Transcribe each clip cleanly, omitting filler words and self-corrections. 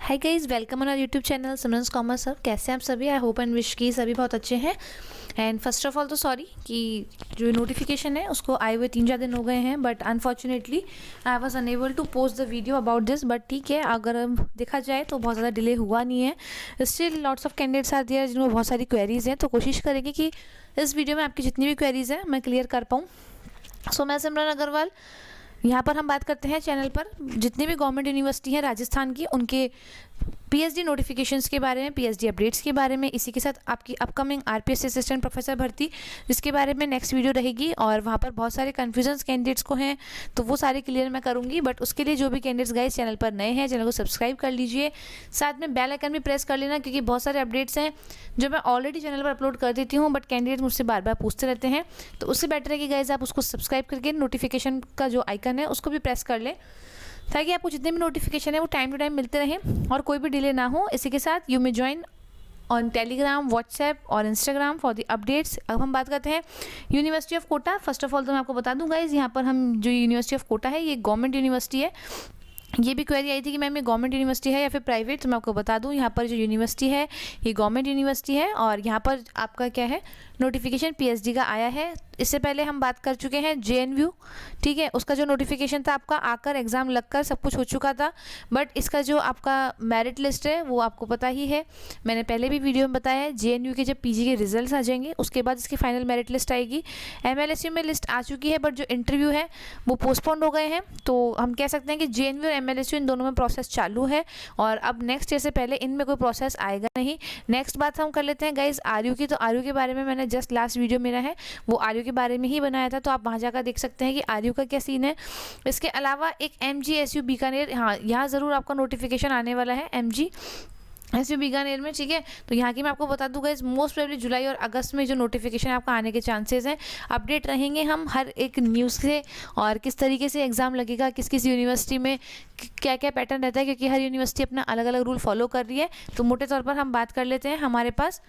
Hi guys, welcome on our YouTube channel Simran's commerce hub. कैसे हैं आप सभी? आई होप एंड विश की सभी बहुत अच्छे हैं। एंड फर्स्ट ऑफ ऑल तो सॉरी कि जो नोटिफिकेशन है उसको आए हुए 3-4 दिन हो गए हैं, but unfortunately I was unable to post the video about this. But ठीक है, अगर देखा जाए तो बहुत ज़्यादा डिले हुआ नहीं है। Still lots of candidates are there जिनमें बहुत सारी क्वेरीज हैं, तो कोशिश करेंगे कि इस वीडियो में आपकी जितनी भी क्वेरीज हैं मैं क्लियर कर पाऊँ। सो मैं सिमरन अग्रवाल, यहाँ पर हम बात करते हैं चैनल पर जितनी भी गवर्नमेंट यूनिवर्सिटी हैं राजस्थान की, उनके पीएचडी नोटिफिकेशंस के बारे में, पीएचडी अपडेट्स के बारे में, इसी के साथ आपकी अपकमिंग आरपीएस असिस्टेंट प्रोफेसर भर्ती जिसके बारे में नेक्स्ट वीडियो रहेगी। और वहाँ पर बहुत सारे कन्फ्यूजन्स कैंडिडेट्स को हैं, तो वो सारे क्लियर मैं करूँगी। बट उसके लिए जो भी कैंडिडेट्स गाइस चैनल पर नए हैं, चैनल को सब्सक्राइब कर लीजिए, साथ में बेल आइकन भी प्रेस कर लेना, क्योंकि बहुत सारे अपडेट्स हैं जो मैं ऑलरेडी चैनल पर अपलोड कर देती हूँ, बट कैंडिडेट मुझसे बार बार पूछते रहते हैं। तो उससे बेटर है कि गाइस आप उसको सब्सक्राइब करके नोटिफिकेशन का जो आइकन है उसको भी प्रेस कर लें, ताकि आपको जितने भी नोटिफिकेशन है वो टाइम टू टाइम मिलते रहें और कोई भी डिले ना हो। इसी के साथ you may join on Telegram, WhatsApp और इंस्टाग्राम फॉर द अपडेट्स। अब हम बात करते हैं university of Kota. First of all तो मैं आपको बता दूं गाइज, यहाँ पर हम जो यूनिवर्सिटी ऑफ कोटा है ये गवर्नमेंट यूनिवर्सिटी है। ये भी क्वेरी आई थी कि मैम ये गवर्नमेंट यूनिवर्सिटी है या फिर प्राइवेट, तो मैं आपको बता दूं यहाँ पर जो यूनिवर्सिटी है ये गवर्नमेंट यूनिवर्सिटी है। और यहाँ पर आपका क्या है, नोटिफिकेशन पीएचडी का आया है। इससे पहले हम बात कर चुके हैं जेएनयू, ठीक है, उसका जो नोटिफिकेशन था आपका आकर एग्ज़ाम लगकर सब कुछ हो चुका था। बट इसका जो आपका मेरिट लिस्ट है वो आपको पता ही है, मैंने पहले भी वीडियो में बताया है। जेएनयू के जब पीजी के रिजल्ट्स आ जाएंगे उसके बाद इसकी फाइनल मेरिट लिस्ट आएगी। एमएलएसयू में लिस्ट आ चुकी है, बट जो इंटरव्यू है वो पोस्टपोन हो गए हैं। तो हम कह सकते हैं कि जेएनयू और एमएलएसयू इन दोनों में प्रोसेस चालू है, और अब नेक्स्ट ईयर से पहले इनमें कोई प्रोसेस आएगा नहीं। नेक्स्ट बात हम कर लेते हैं गाइज आरयू की। तो आरयू के बारे में मैंने जस्ट लास्ट वीडियो मेरा है वो आरयू के बारे में ही बनाया था, तो आप वहाँ जाकर देख सकते हैं कि आरयू का क्या सीन है। इसके अलावा एक एमजीएसयू बीकानेर, हाँ यहाँ ज़रूर आपका नोटिफिकेशन आने वाला है एमजीएसयू बीकानेर में, ठीक है। तो यहाँ की मैं आपको बता दूंगा, इस मोस्ट प्रोबेबली जुलाई और अगस्त में जो नोटिफिकेशन आपका आने के चांसेस हैं। अपडेट रहेंगे हम हर एक न्यूज़ से, और किस तरीके से एग्ज़ाम लगेगा, किस किस यूनिवर्सिटी में क्या क्या पैटर्न रहता है, क्योंकि हर यूनिवर्सिटी अपना अलग अलग रूल फॉलो कर रही है। तो मोटे तौर पर हम बात कर लेते हैं। हमारे पास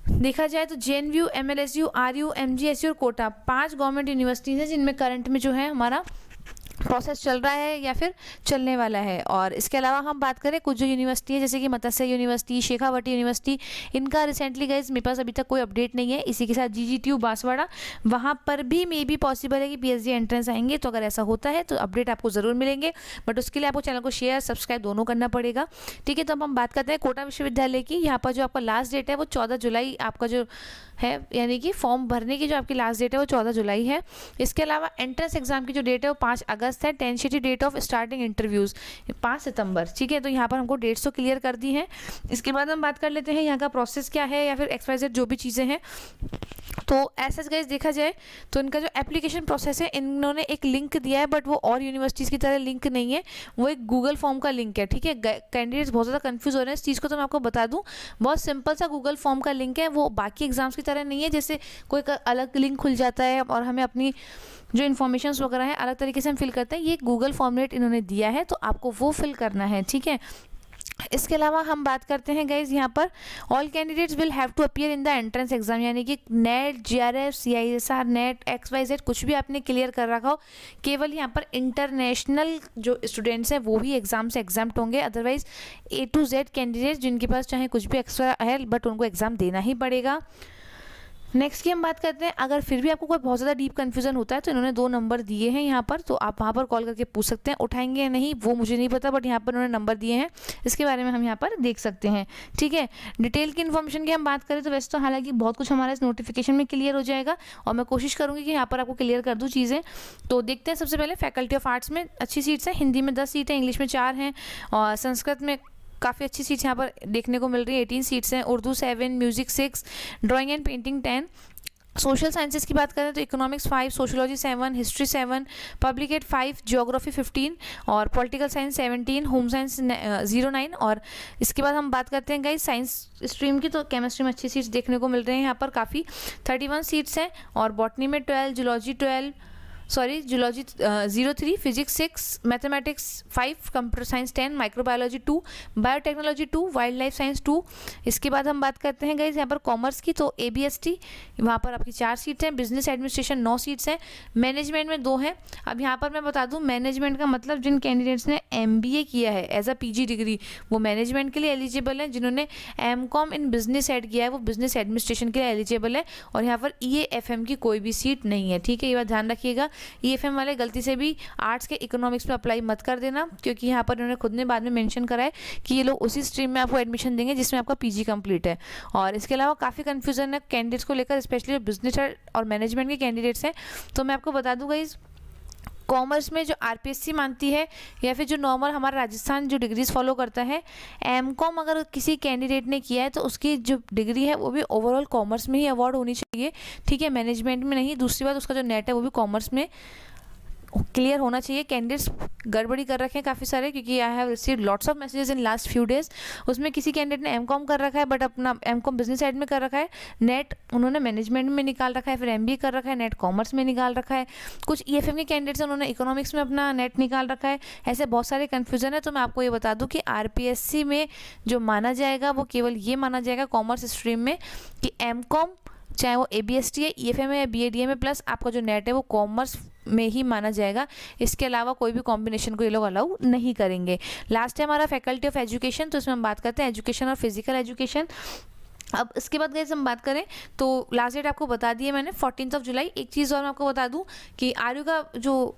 देखा जाए तो जेएनयू, एमएलएसयू, आरयू, एमजीएसयू और कोटा 5 गवर्नमेंट यूनिवर्सिटीज़ हैं जिनमें करंट में जो है हमारा प्रोसेस चल रहा है या फिर चलने वाला है। और इसके अलावा हम बात करें कुछ जो यूनिवर्सिटी है जैसे कि मत्स्य यूनिवर्सिटी, शेखावटी यूनिवर्सिटी, इनका रिसेंटली गाइज मेरे पास अभी तक कोई अपडेट नहीं है। इसी के साथ जीजीटीयू बांसवाड़ा, वहाँ पर भी मे बी पॉसिबल है कि पीएचडी एंट्रेंस आएंगे, तो अगर ऐसा होता है तो अपडेट आपको ज़रूर मिलेंगे। बट उसके लिए आपको चैनल को शेयर सब्सक्राइब दोनों करना पड़ेगा, ठीक है। तो अब हम बात करते हैं कोटा विश्वविद्यालय की। यहाँ पर जो आपका लास्ट डेट है वो 14 जुलाई आपका जो है, यानी कि फॉर्म भरने की जो आपकी लास्ट डेट है वो 14 जुलाई है। इसके अलावा एंट्रेंस एग्जाम की जो डेट है वो 5 अगस्त है। Tentative date of starting interviews 5 सितंबर, ठीक है। तो यहाँ पर हमको डेट्स तो क्लियर कर दी हैं। इसके बाद हम बात कर लेते हैं यहाँ का प्रोसेस क्या है, या फिर XYZ जो भी चीज़ें हैं। तो ऐसा गाइस देखा जाए तो इनका जो एप्लीकेशन प्रोसेस है, इन्होंने एक लिंक दिया है, बट वो और यूनिवर्सिटीज़ की तरह लिंक नहीं है, वो एक गूगल फॉर्म का लिंक है, ठीक है। कैंडिडेट्स बहुत ज़्यादा कंफ्यूज हो रहे हैं इस चीज़ को, तो मैं आपको बता दूं बहुत सिंपल सा गूगल फॉर्म का लिंक है। वो बाकी एग्जाम्स की तरह नहीं है जैसे कोई अलग लिंक खुल जाता है और हमें अपनी जो इन्फॉर्मेशन वगैरह है अलग तरीके से हम फिल करते हैं। ये गूगल फॉर्मुलेट इन्होंने दिया है, तो आपको वो फिल करना है, ठीक है। इसके अलावा हम बात करते हैं गाइज यहाँ पर all candidates will have to appear in the entrance exam, यानी कि NET, JRF, CISR, NET, XYZ कुछ भी आपने क्लियर कर रखा हो, केवल यहाँ पर इंटरनेशनल जो स्टूडेंट्स हैं वो ही एग्जाम से एग्जाम्प्ट होंगे। Otherwise A to Z candidates जिनके पास चाहे कुछ भी एक्स्ट्रा है बट उनको एग्जाम देना ही पड़ेगा। नेक्स्ट की हम बात करते हैं, अगर फिर भी आपको कोई बहुत ज़्यादा डीप कन्फ्यूजन होता है तो इन्होंने 2 नंबर दिए हैं यहाँ पर, तो आप वहाँ पर कॉल करके पूछ सकते हैं। उठाएंगे या नहीं वो मुझे नहीं पता, बट यहाँ पर उन्होंने नंबर दिए हैं, इसके बारे में हम यहाँ पर देख सकते हैं, ठीक है। डिटेल की इन्फॉर्मेशन की हम बात करें तो वैसे तो हालांकि बहुत कुछ हमारा इस नोटिफिकेशन में क्लियर हो जाएगा, और मैं कोशिश करूँगी कि यहाँ पर आपको क्लियर कर दूँ चीज़ें। तो देखते हैं सबसे पहले फैकल्टी ऑफ आर्ट्स में अच्छी सीट्स हैं, हिंदी में 10 सीट हैं, इंग्लिश में 4 हैं, और संस्कृत में काफ़ी अच्छी सीट्स यहाँ पर देखने को मिल रही है, 18 सीट्स हैं, Urdu 7, music 6, drawing and painting 10। Social sciences की बात करें तो economics 5, sociology 7, history 7, public ad 5, geography 15 और पॉलिटिकल साइंस 17, होम साइंस 09। और इसके बाद हम बात करते हैं गाइस साइंस स्ट्रीम की, तो केमिस्ट्री में अच्छी सीट्स देखने को मिल रही हैं यहाँ पर काफ़ी, 31 सीट्स हैं, और बॉटनी में 12, zoology 12, sorry zoology 03, physics 6, mathematics 5, computer science 10, microbiology 2, biotechnology 2, wild life science 2। इसके बाद हम बात करते हैं गाइज यहाँ पर कॉमर्स की, तो ABST वहाँ पर आपकी 4 सीट्स हैं, बिजनेस एडमिनिस्ट्रेशन 9 सीट्स हैं, मैनेजमेंट में 2 हैं। अब यहाँ पर मैं बता दूँ मैनेजमेंट का मतलब जिन कैंडिडेट्स ने MBA किया है एज अ PG डिग्री वो मैनेजमेंट के लिए एलिजिबल है, जिन्होंने MCOM इन बिजनेस एड किया है वो बिजनेस एडमिनिस्ट्रेशन के लिए एलिजिबल है। और यहाँ पर EAFM की कोई भी सीट नहीं है, ठीक है, ये बात ध्यान रखिएगा। EAFM वाले गलती से भी आर्ट्स के इकोनॉमिक्स में अप्लाई मत कर देना, क्योंकि यहाँ पर उन्होंने खुद ने बाद में मेंशन करा है कि ये लोग उसी स्ट्रीम में आपको एडमिशन देंगे जिसमें आपका PG कंप्लीट है। और इसके अलावा काफ़ी कन्फ्यूजन है कैंडिडेट्स को लेकर, स्पेशली बिजनेस और मैनेजमेंट के कैंडिडेट्स हैं। तो मैं आपको बता दूँगा इस कॉमर्स में जो RPSC मानती है या फिर जो नॉर्मल हमारा राजस्थान जो डिग्रीज फॉलो करता है, MCOM अगर किसी कैंडिडेट ने किया है तो उसकी जो डिग्री है वो भी ओवरऑल कॉमर्स में ही अवार्ड होनी चाहिए, ठीक है, मैनेजमेंट में नहीं। दूसरी बात उसका जो नेट है वो भी कॉमर्स में क्लियर होना चाहिए। कैंडिडेट्स गड़बड़ी कर रखे हैं काफ़ी सारे, क्योंकि I have received lots of messages in last few days. उसमें किसी कैंडिडेट ने MCOM कर रखा है बट अपना MCOM बिजनेस साइड में कर रखा है, नेट उन्होंने मैनेजमेंट में निकाल रखा है, फिर MBA कर रखा है, नेट कॉमर्स में निकाल रखा है। कुछ EFM के कैंडिडेट्स हैं उन्होंने इकोनॉमिक्स में अपना नेट निकाल रखा है। ऐसे बहुत सारे कन्फ्यूजन है। तो मैं आपको ये बता दूँ कि RPSC में जो माना जाएगा वो केवल ये माना जाएगा कॉमर्स स्ट्रीम में कि MCOM चाहे वो ABST है, EFM है या BADM है, प्लस आपका जो नेट है वो कॉमर्स में ही माना जाएगा। इसके अलावा कोई भी कॉम्बिनेशन को ये लोग अलाउ नहीं करेंगे। लास्ट है हमारा फैकल्टी ऑफ एजुकेशन, तो इसमें हम बात करते हैं एजुकेशन और फिजिकल एजुकेशन। अब इसके बाद गाइस हम बात करें तो लास्ट डेट आपको बता दी है मैंने 14 जुलाई। एक चीज़ और मैं आपको बता दूं कि आरयू का जो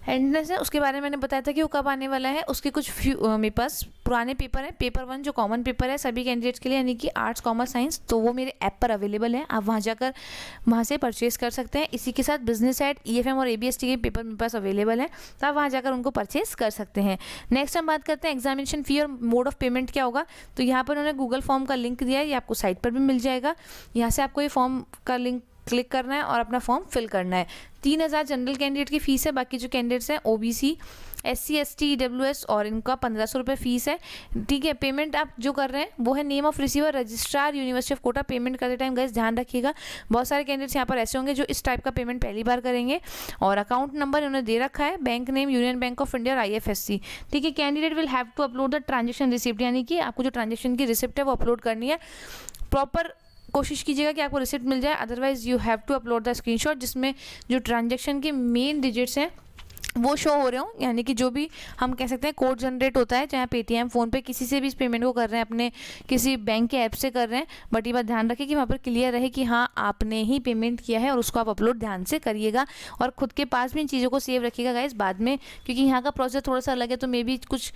एंट्रेंस है उसके बारे में मैंने बताया था कि वो कब आने वाला है। उसके कुछ मेरे पास पुराने पेपर हैं, पेपर 1 जो कॉमन पेपर है सभी कैंडिडेट्स के लिए, यानी कि आर्ट्स कॉमर्स साइंस, तो वो मेरे ऐप पर अवेलेबल है, आप वहाँ जाकर वहाँ से परचेज कर सकते हैं। इसी के साथ बिजनेस एड, EFM और ABST के पेपर मेरे पास अवेलेबल है, तो आप वहाँ जाकर उनको परचेज कर सकते हैं। नेक्स्ट हम बात करते हैं एग्जामिनेशन फ़ी और मोड ऑफ पेमेंट क्या होगा। तो यहाँ पर उन्होंने गूगल फॉर्म का लिंक दिया है, ये आपको साइट पर भी मिल जाएगा। यहाँ से आपको ये फॉर्म का लिंक क्लिक करना है और अपना फॉर्म फिल करना है। 3000 जनरल कैंडिडेट की फ़ीस है, बाकी जो कैंडिडेट्स हैं OBC, SC, ST, EWS और इनका 1500 रुपये फ़ीस है, ठीक है। पेमेंट आप जो कर रहे हैं वो है name of receiver registrar university of Kota. Payment करते टाइम गाइस ध्यान रखिएगा, बहुत सारे कैंडिडेट्स यहाँ पर ऐसे होंगे जो इस टाइप का पेमेंट पहली बार करेंगे। और अकाउंट नंबर इन्होंने दे रखा है, bank name union bank of India और IFSC, ठीक है। Candidate will have to upload the transaction receipt, यानी कि आपको जो ट्रांजेक्शन की रिसिप्ट है वो अपलोड करनी है। प्रॉपर कोशिश कीजिएगा कि आपको रिसिप्ट मिल जाए, otherwise you have to upload the screenshot जिसमें जो ट्रांजैक्शन के मेन डिजिट्स हैं वो शो हो रहे हो, यानी कि जो भी हम कह सकते हैं कोड जनरेट होता है, चाहे पेटीएम, फ़ोनपे, किसी से भी इस पेमेंट को कर रहे हैं, अपने किसी बैंक के ऐप से कर रहे हैं, बट ये बात ध्यान रखिए कि वहाँ पर क्लियर रहे कि हाँ आपने ही पेमेंट किया है और उसको आप अपलोड ध्यान से करिएगा। और खुद के पास भी इन चीज़ों को सेव रखिएगा गाइस बाद में, क्योंकि यहाँ का प्रोसेस थोड़ा सा अलग है, तो मे बी कुछ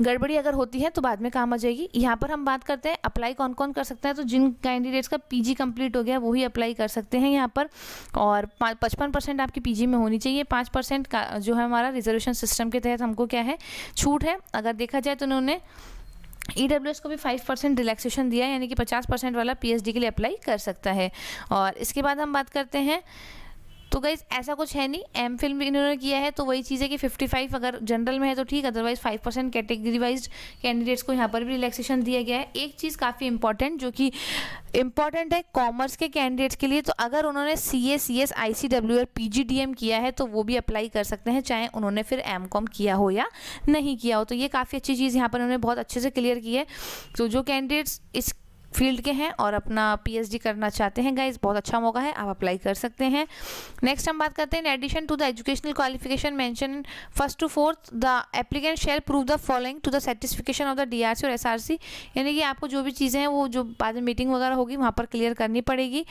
गड़बड़ी अगर होती है तो बाद में काम आ जाएगी। यहाँ पर हम बात करते हैं अप्लाई कौन कौन कर सकता है। तो जिन कैंडिडेट्स का PG कंप्लीट हो गया वो ही अप्लाई कर सकते हैं यहाँ पर, और 55% आपकी PG में होनी चाहिए। 5% का जो है हमारा रिजर्वेशन सिस्टम के तहत हमको क्या है छूट है। अगर देखा जाए तो उन्होंने EWS को भी 5% रिलैक्सेशन दिया है, यानी कि 50% वाला PhD के लिए अप्लाई कर सकता है। और इसके बाद हम बात करते हैं तो गाइज ऐसा कुछ है नहीं, MPhil भी इन्होंने किया है तो वही चीज़ है कि 55 अगर जनरल में है तो ठीक, अदरवाइज 5% कैटेगरी वाइज कैंडिडेट्स को यहाँ पर भी रिलैक्सेशन दिया गया है। एक चीज़ काफ़ी इंपॉर्टेंट जो कि इम्पॉर्टेंट है कॉमर्स के कैंडिडेट्स के लिए, तो अगर उन्होंने CA, CS, ICW और PGDM किया है तो वो भी अप्लाई कर सकते हैं, चाहे उन्होंने फिर MCOM किया हो या नहीं किया हो। तो ये काफ़ी अच्छी चीज़ यहाँ पर उन्होंने बहुत अच्छे से क्लियर की है। तो जो कैंडिडेट्स इस फील्ड के हैं और अपना PhD करना चाहते हैं गाइज, बहुत अच्छा मौका है, आप अप्लाई कर सकते हैं। नेक्स्ट हम बात करते हैं, in addition to the educational qualification mention 1st to 4th the applicant shall prove the following to the satisfaction of the DRC और SRC, यानी कि आपको जो भी चीज़ें हैं वो जो बाद में मीटिंग वगैरह होगी वहाँ पर क्लियर करनी पड़ेगी।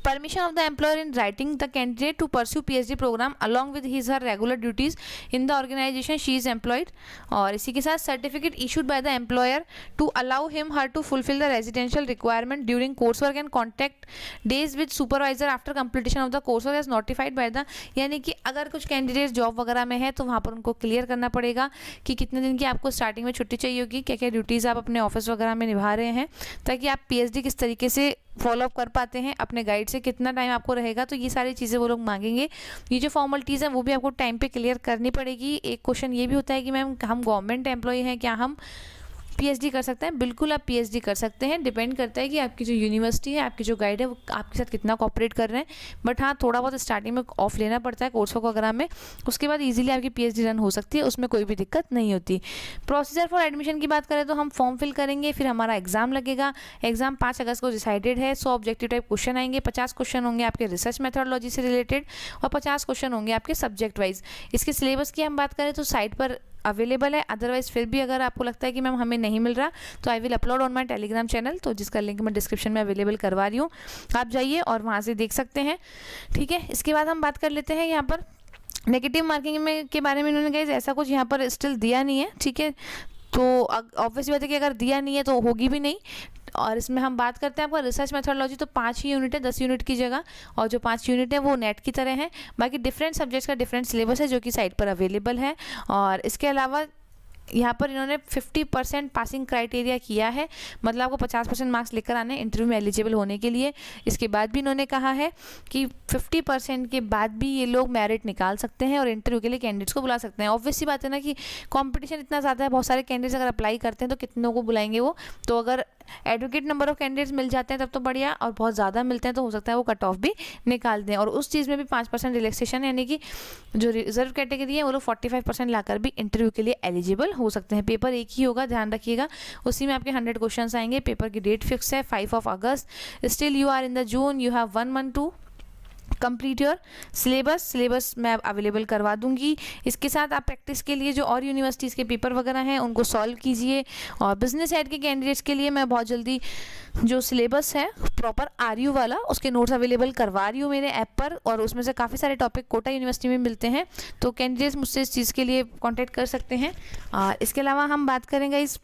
Permission of the employer in writing the candidate to pursue PhD program along with his her regular duties in the organization she is employed। और इसी के साथ certificate issued by the employer to allow him her to fulfill the residential requirement during coursework and contact days with supervisor after completion of the coursework as notified by the, यानी कि अगर कुछ candidate job वगैरह में है तो वहाँ पर उनको क्लियर करना पड़ेगा कि कितने दिन की आपको स्टार्टिंग में छुट्टी चाहिए होगी, क्या क्या ड्यूटीज़ आप अपने ऑफिस वगैरह में निभा रहे हैं, ताकि आप PhD किस तरीके से फॉलोअप कर पाते हैं, अपने गाइड से कितना टाइम आपको रहेगा, तो ये सारी चीज़ें वो लोग मांगेंगे। ये जो फॉर्मेलिटीज़ हैं वो भी आपको टाइम पे क्लियर करनी पड़ेगी। एक क्वेश्चन ये भी होता है कि मैम हम गवर्नमेंट एम्प्लॉय हैं, क्या हम पीएचडी कर सकते हैं। बिल्कुल आप पीएचडी कर सकते हैं, डिपेंड करता है कि आपकी जो यूनिवर्सिटी है, आपकी जो गाइड है वो आपके साथ कितना कोऑपरेट कर रहे हैं। बट हाँ, थोड़ा बहुत स्टार्टिंग में ऑफ लेना पड़ता है कोर्स वगैरह में, उसके बाद ईजिली आपकी पीएचडी रन हो सकती है, उसमें कोई भी दिक्कत नहीं होती। प्रोसीजर फॉर एडमिशन की बात करें तो हम फॉर्म फिल करेंगे, फिर हमारा एग्जाम लगेगा। एग्जाम 5 अगस्त को डिसाइडेड है। 100 ऑब्जेक्टिव टाइप क्वेश्चन आएंगे, 50 क्वेश्चन होंगे आपके रिसर्च मेथोडोलॉजी से रिलेटेड और 50 क्वेश्चन होंगे आपके सब्जेक्ट वाइज। इसके सिलेबस की हम बात करें तो साइट पर अवेलेबल है, अदरवाइज फिर भी अगर आपको लगता है कि मैम हमें नहीं मिल रहा तो I will upload on my Telegram channel, तो जिसका लिंक मैं डिस्क्रिप्शन में अवेलेबल करवा रही हूँ, आप जाइए और वहाँ से देख सकते हैं। ठीक है, इसके बाद हम बात कर लेते हैं यहाँ पर नेगेटिव मार्किंग में के बारे में। इन्होंने गाइस ऐसा कुछ यहाँ पर स्टिल दिया नहीं है। ठीक है, तो ऑब्वियसली बात है कि अगर दिया नहीं है तो होगी भी नहीं। और इसमें हम बात करते हैं आपका रिसर्च मेथोडोलॉजी, तो 5 ही यूनिट है 10 यूनिट की जगह, और जो 5 यूनिट है वो नेट की तरह है। बाकी डिफरेंट सब्जेक्ट्स का डिफरेंट सिलेबस है जो कि साइट पर अवेलेबल है। और इसके अलावा यहाँ पर इन्होंने 50% पासिंग क्राइटेरिया किया है, मतलब आपको 50% मार्क्स लेकर आने इंटरव्यू में एलिजिबल होने के लिए। इसके बाद भी इन्होंने कहा है कि 50% के बाद भी ये लोग मेरिट निकाल सकते हैं और इंटरव्यू के लिए कैंडिडेट्स को बुला सकते हैं। ऑब्वियस सी बात है ना कि कंपटीशन इतना ज़्यादा है, बहुत सारे कैंडिडेट्स अगर अप्लाई करते हैं तो कितनों को बुलाएंगे वो। तो अगर एडवोकेट नंबर ऑफ कैंडिडेट्स मिल जाते हैं तब तो बढ़िया, और बहुत ज़्यादा मिलते हैं तो हो सकता है वो कट ऑफ भी निकाल दें। और उस चीज़ में भी 5% रिलैक्सेशन, यानी कि जो रिजर्व कैटेगरी है वो लोग 45% लाकर भी इंटरव्यू के लिए एलिजिबल हो सकते हैं। पेपर एक ही होगा, ध्यान रखिएगा, उसी में आपके 100 क्वेश्चंस आएंगे। पेपर की डेट फिक्स है 5 अगस्त। Still you are in the June, you have 1 month to complete your syllabus मैं अवेलेबल करवा दूंगी। इसके साथ आप प्रैक्टिस के लिए जो और यूनिवर्सिटीज़ के पेपर वगैरह हैं उनको सॉल्व कीजिए। और बिजनेस एड के कैंडिडेट्स के लिए मैं बहुत जल्दी जो सिलेबस है प्रॉपर आरयू वाला उसके नोट्स अवेलेबल करवा रही हूँ मेरे ऐप पर, और उसमें से काफ़ी सारे टॉपिक कोटा यूनिवर्सिटी में मिलते हैं, तो कैंडिडेट्स मुझसे इस चीज़ के लिए कॉन्टेक्ट कर सकते हैं। इसके अलावा हम बात करेंगे इस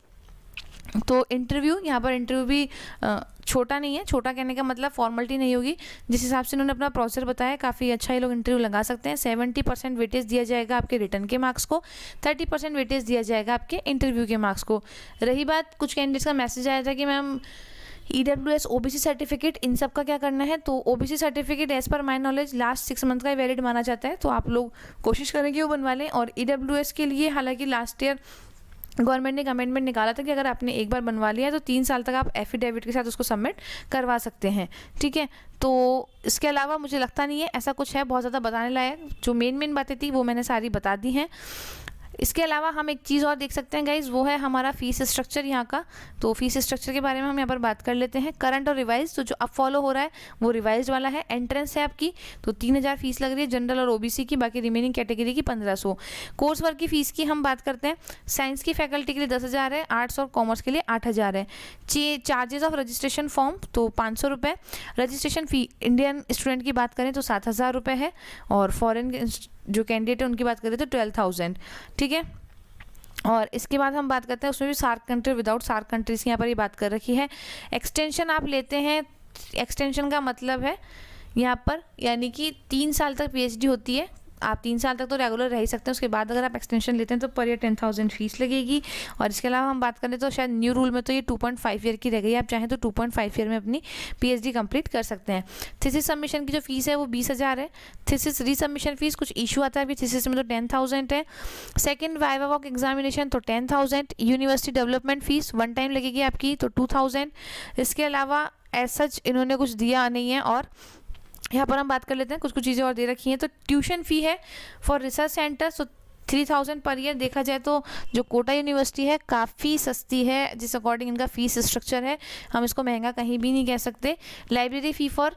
तो इंटरव्यू, यहाँ पर इंटरव्यू भी छोटा नहीं है। छोटा कहने का मतलब फॉर्मेलिटी नहीं होगी, जिस हिसाब से उन्होंने अपना प्रोसेस बताया काफ़ी अच्छा, ये लोग इंटरव्यू लगा सकते हैं। 70% वेटेज दिया जाएगा आपके रिटर्न के मार्क्स को, 30% वेटेज दिया जाएगा आपके इंटरव्यू के मार्क्स को। रही बात, कुछ कैंडिडेट्स का मैसेज आया था कि ma'am EWS OBC certificate in सब का क्या करना है, तो OBC certificate as per my knowledge last 6 month का वैलिड माना जाता है, तो आप लोग कोशिश करेंगे वो बनवा लें। और EWS के लिए हालांकि लास्ट ईयर गवर्नमेंट ने अमेंडमेंट निकाला था कि अगर आपने एक बार बनवा लिया है तो 3 साल तक आप एफिडेविट के साथ उसको सबमिट करवा सकते हैं। ठीक है, तो इसके अलावा मुझे लगता नहीं है ऐसा कुछ है बहुत ज़्यादा बताने लायक। जो मेन बातें थी वो मैंने सारी बता दी हैं। इसके अलावा हम एक चीज़ और देख सकते हैं गाइज, वो है हमारा फीस स्ट्रक्चर यहाँ का। तो फीस स्ट्रक्चर के बारे में हम यहाँ पर बात कर लेते हैं। करंट और रिवाइज, तो जो अब फॉलो हो रहा है वो रिवाइज वाला है। एंट्रेंस है आपकी तो 3000 फीस लग रही है जनरल और OBC की, बाकी रिमेनिंग कैटेगरी की 1500। कोर्स वर्क की फ़ीस की हम बात करते हैं, साइंस की फैकल्टी के लिए 10,000 है, आर्ट्स और कॉमर्स के लिए 8,000 है। चार्जेस ऑफ रजिस्ट्रेशन फॉर्म तो 500 रुपये। रजिस्ट्रेशन फ़ी इंडियन स्टूडेंट की बात करें तो 7,000 रुपये है, और फॉरेन जो कैंडिडेट है उनकी बात करें तो 12,000। ठीक है, और इसके बाद हम बात करते हैं उसमें भी SAARC country without SAARC countries की यहाँ पर ये बात कर रखी है। एक्सटेंशन आप लेते हैं, एक्सटेंशन का मतलब है यहाँ पर यानी कि 3 साल तक PhD होती है, आप 3 साल तक तो रेगुलर रह ही सकते हैं, उसके बाद अगर आप एक्सटेंशन लेते हैं तो पर ईयर 10,000 फीस लगेगी। और इसके अलावा हम बात करें तो शायद न्यू रूल में तो ये 2.5 ईयर की रह गई, आप चाहें तो 2.5 ईयर में अपनी PhD कंप्लीट कर सकते हैं। थीसिस सबमिशन की जो फीस है वो 20,000 है। थीसिस रीसबमिशन फीस, कुछ इशू आता है अभी थीसिस में तो 10,000 है। सेकेंड वाइवा वॉक एग्जामिनेशन तो 10,000। यूनिवर्सिटी डेवलपमेंट फीस 1 टाइम लगेगी आपकी तो 2,000। इसके अलावा एज सच इन्होंने कुछ दिया नहीं है। और यहाँ पर हम बात कर लेते हैं, कुछ चीज़ें और दे रखी हैं। तो ट्यूशन फ़ी है for research centre so 3,000 per year. देखा जाए तो जो कोटा यूनिवर्सिटी है काफ़ी सस्ती है, जिस अकॉर्डिंग इनका फ़ीस स्ट्रक्चर है, हम इसको महंगा कहीं भी नहीं कह सकते। Library fee for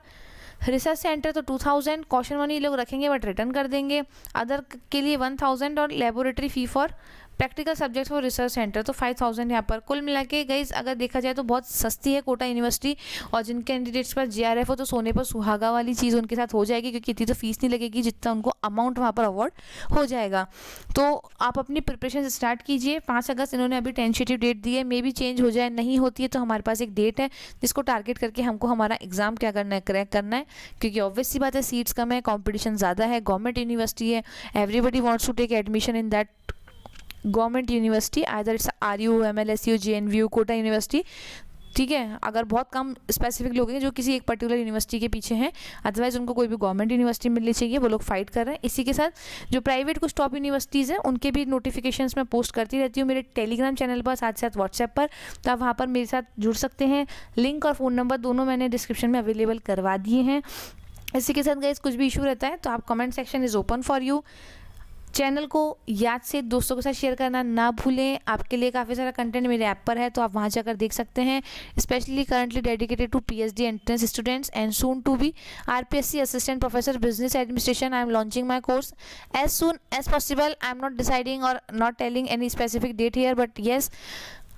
research centre तो 2,000, कॉशन मनी लोग रखेंगे बट रिटर्न कर देंगे। अदर के लिए 1,000, और laboratory fee for practical subjects for research centre तो 5,000 यहाँ पर। कुल मिला के गाइस अगर देखा जाए तो बहुत सस्ती है कोटा यूनिवर्सिटी, और जिन कैंडिडेट्स पर JRF हो तो सोने पर सुहागा वाली चीज़ उनके साथ हो जाएगी, क्योंकि इतनी तो फीस नहीं लगेगी जितना उनको अमाउंट वहाँ पर अवॉर्ड हो जाएगा। तो आप अपनी प्रिपरेशन स्टार्ट कीजिए। 5 अगस्त इन्होंने अभी टेंटेटिव डेट दी है, मे भी चेंज हो जाए, नहीं होती है तो हमारे पास एक डेट है जिसको टारगेट करके हमको हमारा एग्जाम क्या करना है, क्रैक करना है, क्योंकि ऑब्वियस सी बात है सीट्स कम है, कॉम्पिटिशन ज़्यादा है, गवर्नमेंट यूनिवर्सिटी है, everybody wants to take admission in that government university, either it's RU, MLSU, JNVU, Kota university. ठीक है, अगर बहुत कम स्पेसिफिक लोग हैं जो किसी एक पर्टिकुलर यूनिवर्सिटी के पीछे हैं, अदरवाइज उनको कोई भी गवर्नमेंट यूनिवर्सिटी मिलनी चाहिए, वो लोग फाइट कर रहे हैं। इसी के साथ जो प्राइवेट कुछ टॉप यूनिवर्सिटीज़ हैं उनके भी नोटिफिकेशंस मैं पोस्ट करती रहती हूँ मेरे टेलीग्राम चैनल पर, साथ साथ व्हाट्सएप पर, तो आप वहाँ पर मेरे साथ जुड़ सकते हैं। लिंक और फ़ोन नंबर दोनों मैंने डिस्क्रिप्शन में अवेलेबल करवा दिए हैं। इसी के साथ गाइस कुछ भी इशू रहता है तो आप comment section is open for you. Channel को याद से दोस्तों के साथ शेयर करना ना भूलें। आपके लिए काफ़ी सारा कंटेंट मेरे ऐप पर है तो आप वहाँ जाकर देख सकते हैं, specially currently dedicated to PhD entrance students and soon to be RPSC assistant professor business administration. I am launching my course as soon as possible. I am not deciding और not telling any specific date here, but yes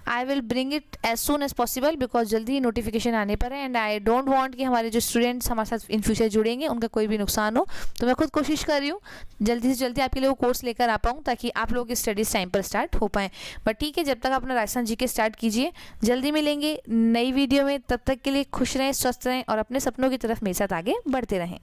I will bring it as soon as possible, because जल्दी ही notification आने पर है and I don't want कि हमारे जो students हमारे साथ इन फ्यूचर जुड़ेंगे उनका कोई भी नुकसान हो। तो मैं खुद कोशिश कर रही हूँ जल्दी से जल्दी आपके लिए वो कोर्स लेकर आ पाऊँ ताकि आप लोगों की स्टडीज़ टाइम पर स्टार्ट हो पाएँ। बट ठीक है, जब तक अपना राजस्थान जीके स्टार्ट कीजिए। जल्दी मिलेंगे नई वीडियो में, तब तक के लिए खुश रहें, स्वस्थ रहें और अपने सपनों की तरफ मेरे साथ आगे बढ़ते रहें।